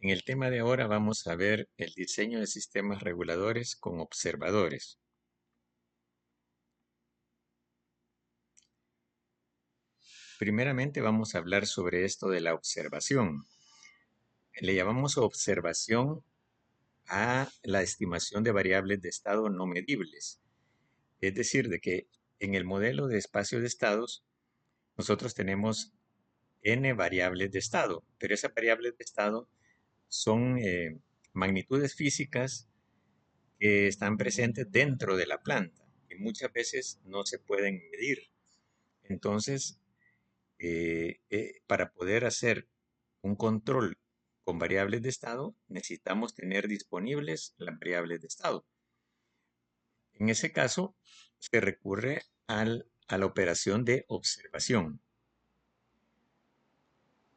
En el tema de ahora vamos a ver el diseño de sistemas reguladores con observadores. Primeramente vamos a hablar sobre esto de la observación. Le llamamos observación a la estimación de variables de estado no medibles. Es decir, de que en el modelo de espacio de estados nosotros tenemos n variables de estado, pero esas variables de estado son magnitudes físicas que están presentes dentro de la planta y muchas veces no se pueden medir. Entonces, para poder hacer un control con variables de estado, necesitamos tener disponibles las variables de estado. En ese caso, se recurre a la operación de observación.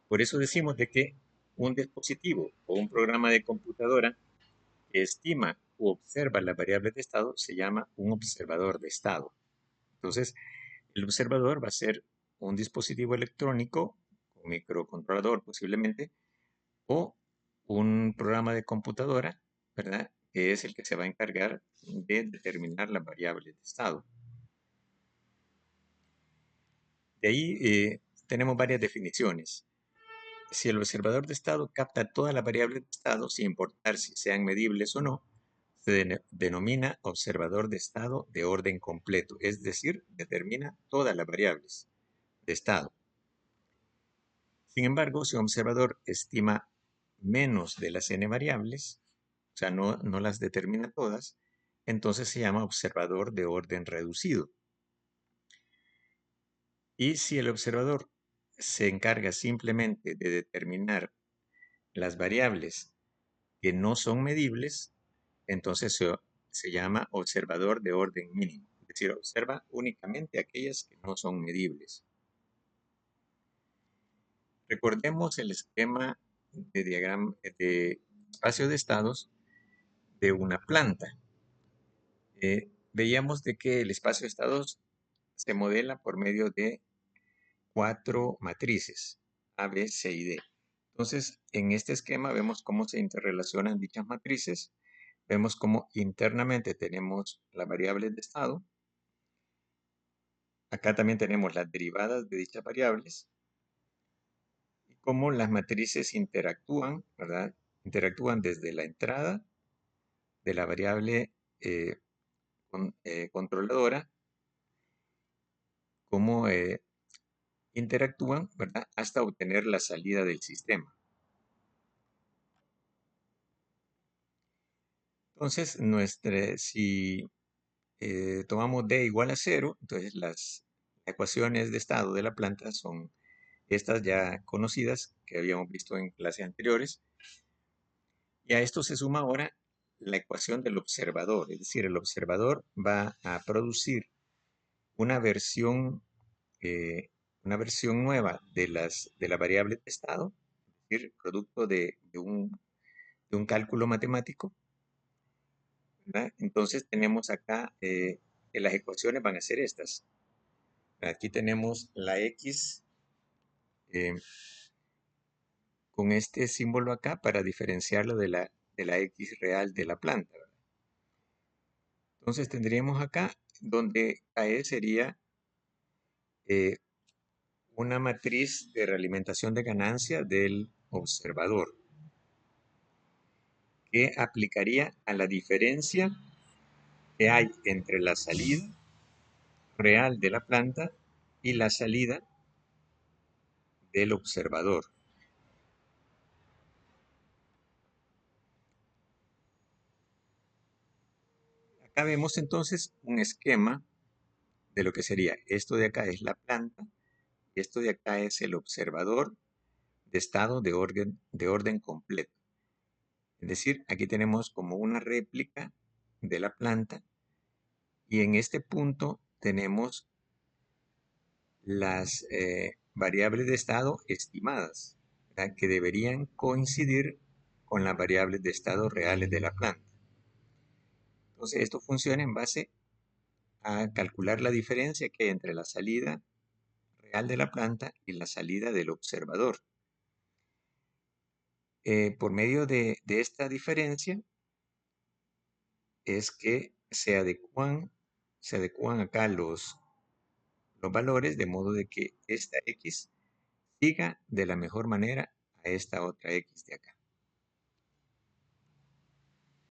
Por eso decimos de que un dispositivo o un programa de computadora que estima o observa las variables de estado se llama un observador de estado. Entonces, el observador va a ser un dispositivo electrónico, un microcontrolador posiblemente, o un programa de computadora, ¿verdad? Que es el que se va a encargar de determinar las variables de estado. De ahí tenemos varias definiciones. Si el observador de estado capta todas las variables de estado, sin importar si sean medibles o no, se denomina observador de estado de orden completo, es decir, determina todas las variables de estado. Sin embargo, si un observador estima menos de las n variables, o sea, no las determina todas, entonces se llama observador de orden reducido. Y si el observador se encarga simplemente de determinar las variables que no son medibles, entonces se llama observador de orden mínimo. Es decir, observa únicamente aquellas que no son medibles. Recordemos el esquema de diagrama de espacio de estados de una planta. Veíamos de que el espacio de estados se modela por medio de 4 matrices, A, B, C y D. Entonces, en este esquema vemos cómo se interrelacionan dichas matrices, vemos cómo internamente tenemos las variables de estado, acá también tenemos las derivadas de dichas variables, y cómo las matrices interactúan, ¿verdad? Interactúan desde la entrada de la variable controladora, cómo interactúan, ¿verdad? Hasta obtener la salida del sistema. Entonces, si tomamos D igual a 0, entonces las ecuaciones de estado de la planta son estas ya conocidas que habíamos visto en clases anteriores. Y a esto se suma ahora la ecuación del observador, es decir, el observador va a producir una versión, eh, una versión nueva de la variable de estado, es decir, producto de un cálculo matemático, ¿verdad? Entonces tenemos acá que las ecuaciones van a ser estas. Aquí tenemos la X eh, con este símbolo acá para diferenciarlo de la X real de la planta, ¿verdad? Entonces tendríamos acá donde AE sería eh, una matriz de realimentación de ganancia del observador que aplicaría a la diferencia que hay entre la salida real de la planta y la salida del observador. Acá vemos entonces un esquema de lo que sería esto de acá es la planta y esto de acá es el observador de estado de orden completo. Es decir, aquí tenemos como una réplica de la planta y en este punto tenemos las variables de estado estimadas, ¿verdad? Que deberían coincidir con las variables de estado reales de la planta. Entonces esto funciona en base a calcular la diferencia que hay entre la salida real de la planta y la salida del observador. Por medio de esta diferencia es que se adecúan acá los valores de modo de que esta x siga de la mejor manera a esta otra x de acá.